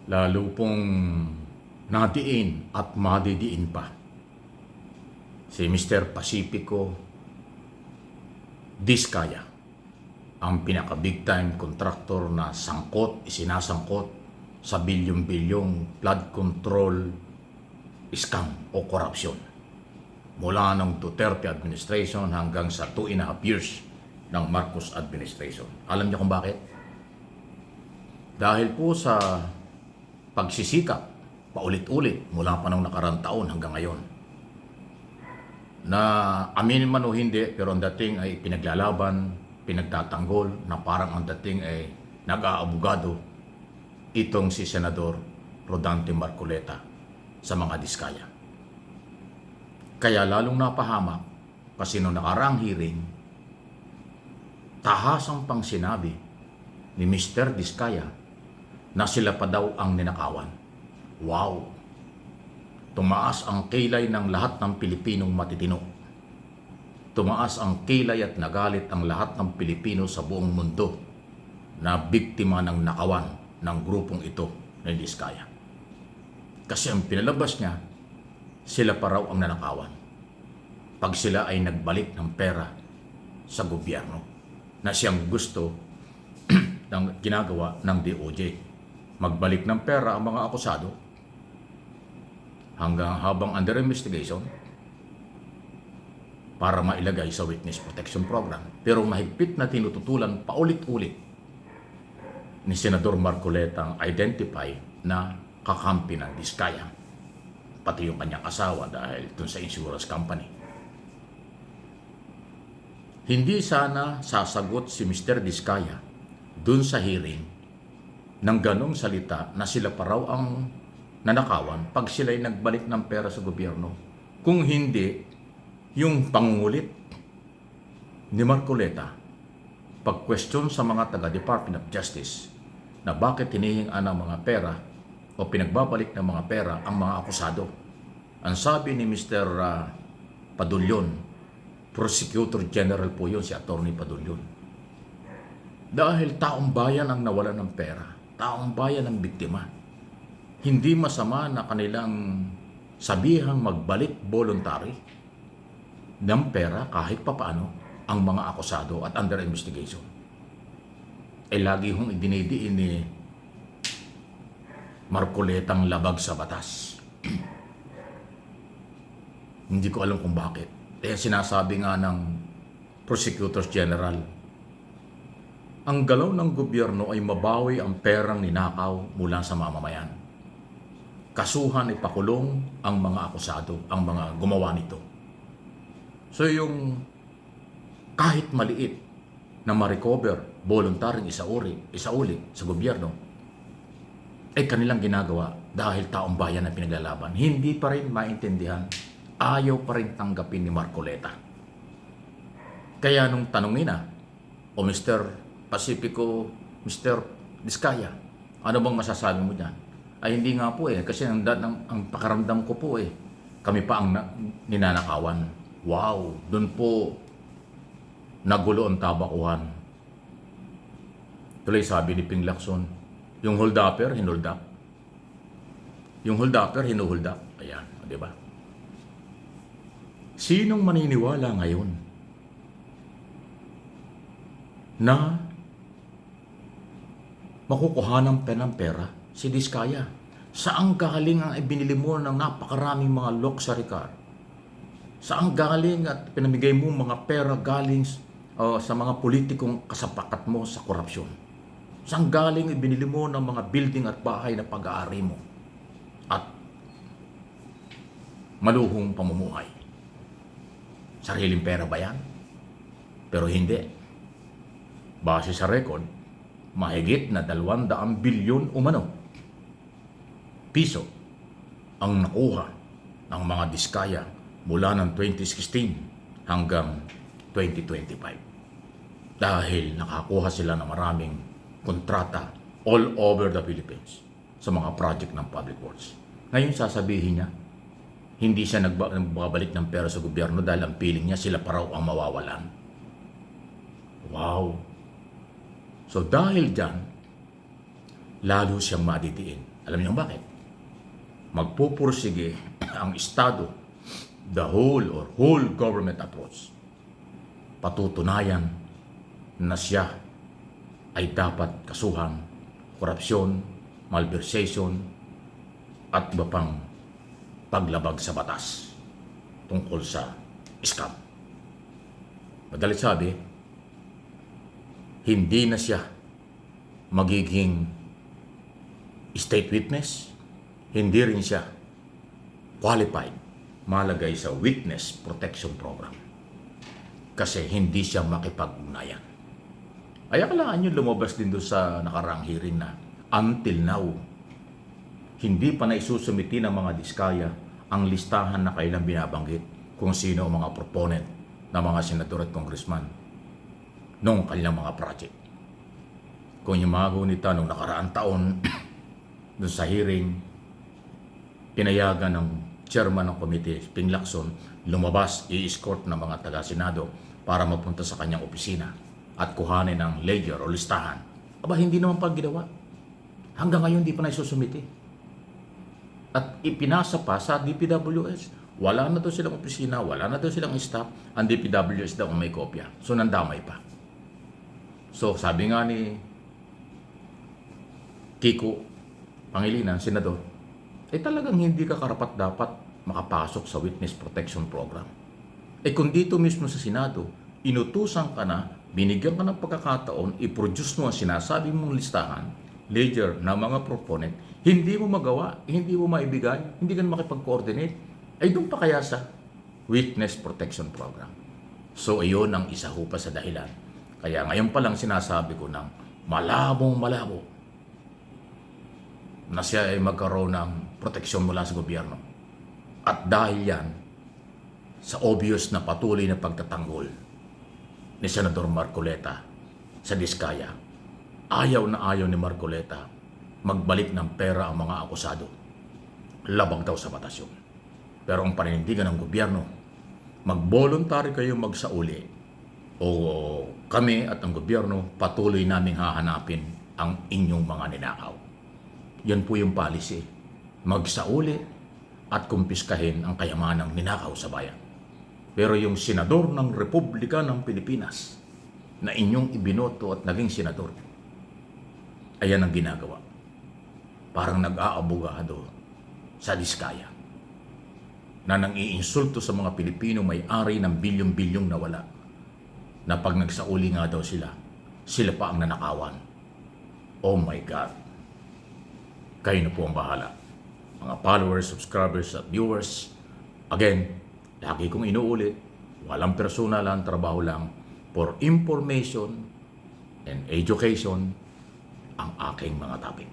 lalo pong nadiin at madidiin pa si Mr. Pacifico Diskaya, ang pinaka-big time contractor na isinasangkot sa bilyong-bilyong flood control scam o korupsyon mula ng Duterte administration hanggang sa 2.5 years ng Marcos administration. Alam niyo kung bakit? Dahil po sa pagsisikap paulit-ulit mula pa ng nakarang taon hanggang ngayon na aminin man o hindi, pero ang dating ay pinaglalaban, pinagtatanggol, na parang ang dating ay nag-aabogado itong si Senador Rodante Marcoleta sa mga Diskaya. Kaya lalong napahamak kasi nung nakaraang hearing, tahasang pang sinabi ni Mr. Diskaya na sila pa daw ang ninakawan. Wow! Tumaas ang kilay ng lahat ng Pilipinong matitino. Tumaas ang kilay at nagalit ang lahat ng Pilipino sa buong mundo na biktima ng nakawan ng grupong ito ng Diskaya. Kasi ang pinalabas niya, sila pa raw ang nanakawan pag sila ay nagbalik ng pera sa gobyerno na siyang gusto ng ginagawa ng DOJ. Magbalik ng pera ang mga akusado hanggang habang under investigation para mailagay sa Witness Protection Program. Pero mahigpit na tinututulan paulit-ulit ni Senador Marcoleta ang identify na kakampi ng Diskaya, pati yung kanyang asawa dahil dun sa insurance company. Hindi sana sasagot si Mr. Diskaya dun sa hearing ng ganong salita na sila pa raw ang nanakawan pag sila'y nagbalik ng pera sa gobyerno. Kung hindi, yung pangungulit ni Marcoleta pag-question sa mga taga-Department of Justice na bakit hinihingaan ng mga pera o pinagbabalik ng mga pera ang mga akusado. Ang sabi ni Mr. Padulyon, Prosecutor General po yun, si Attorney Padulyon. Dahil taong bayan ang nawalan ng pera, taong bayan ang biktima. Hindi masama na kanilang sabihang magbalik voluntary ng pera kahit papaano ang mga akusado at under investigation. Lagi hong idinidiin ni Marcoletang labag sa batas. Hindi ko alam kung bakit. Sinasabi nga ng Prosecutors General, ang galaw ng gobyerno ay mabawi ang perang ninakaw mula sa mamamayan. Kasuhan ipakulong ang mga akusado, ang mga gumawa nito. So yung kahit maliit na ma-recover, voluntaryong isauli sa gobyerno, ay kanilang ginagawa dahil taong bayan na pinaglalaban. Hindi pa rin maintindihan, ayaw pa rin tanggapin ni Marcoleta. Kaya nung tanongin na, o Mr. Pacifico, Mr. Diskaya, ano bang masasabi mo dyan? Ay hindi nga po kasi ang pakaramdam ko po kami pa ang ninanakawan. Wow, doon po nagulo ang tabakuhan. Tuloy sabi ni Ping Lacson, yung hold-upper, hinold up. Yung hold-upper, hinuhold up. Ayan, di ba? Sinong maniniwala ngayon na makukuha ng pera si Diskaya? Saan galing ang ibinili mo ng napakaraming mga luxury car? Saan galing at pinamigay mo mga pera galing sa mga politikong kasapakat mo sa korupsyon? Saan galing ibinili mo ng mga building at bahay na pag-aari mo at maluhong pamumuhay? Sariling pera ba yan? Pero hindi. Base sa record, mahigit na 200 bilyon umano piso ang nakuha ng mga Diskaya mula ng 2016 hanggang 2025. Dahil nakakuha sila ng maraming kontrata all over the Philippines sa mga project ng public works. Ngayon sasabihin niya, hindi siya nagbabalik ng pera sa gobyerno dahil ang feeling niya sila pa raw ang mawawalan. Wow! So dahil dyan, lalo siyang madidiin. Alam niyo bakit? Magpupursige ang Estado, the whole government approach. Patutunayan na siya ay dapat kasuhan, korupsyon, malversation, at iba pang paglabag sa batas tungkol sa scam. Madalit sabi, hindi na siya magiging state witness, hindi rin siya qualified malagay sa witness protection program kasi hindi siya makipag-ugnayan. Ay akalaan nyo lumabas din doon sa nakaraang hearing na until now, hindi pa na isusumiti ng mga diskaya ang listahan na kailang binabanggit kung sino ang mga proponent ng mga senador at congressman noong kanilang mga project. Kung yung mga gunita noong nakaraang taon doon sa hearing, pinayagan ng chairman ng committee, Ping Lacson, lumabas, i-escort ng mga taga-senado para mapunta sa kanyang opisina at kuhanin ng ledger o listahan. Aba, hindi naman pa ginawa. Hanggang ngayon, di pa na isusumiti. At ipinasa pa sa DPWS. Wala na doon silang opisina, wala na doon silang staff, ang DPWS daw ang may kopya. So, nandamay pa. So, sabi nga ni Kiko Pangilinan, senador, talagang hindi ka karapat dapat makapasok sa witness protection program. Kung dito mismo sa Senado, inutusan ka na, binigyan ka ng pagkakataon, i-produce mo ang sinasabi mong listahan, ledger na mga proponent, hindi mo magawa, hindi mo maibigay, hindi ka makipag-coordinate, doon pa kaya sa witness protection program. So, iyon ang isa ho pa sa dahilan. Kaya ngayon pa lang sinasabi ko ng malabo na siya ay magkaroon ng proteksyon mula sa gobyerno. At dahil yan, sa obvious na patuloy na pagtatanggol ni Senador Marcoleta sa Diskaya, ayaw na ayaw ni Marcoleta magbalik ng pera ang mga akusado. Labag daw sa batas yun. Pero ang paninindigan ng gobyerno, mag-voluntary kayo magsauli o kami at ang gobyerno patuloy naming hahanapin ang inyong mga ninakaw. Yan po yung policy. Magsauli at kumpiskahin ang kayamanang ninakaw sa bayan. Pero yung senador ng Republika ng Pilipinas na inyong ibinoto at naging senador, ayan ang ginagawa. Parang nag-aabogado sa Diskaya na nang iinsulto sa mga Pilipino may-ari ng bilyong-bilyong nawala na pag nagsauli nga daw sila pa ang nanakawan. Oh my God! Kayo na po ang bahala. Mga followers, subscribers at viewers, again, lagi kong inuulit, walang personal ang trabaho lang for information and education ang aking mga topic.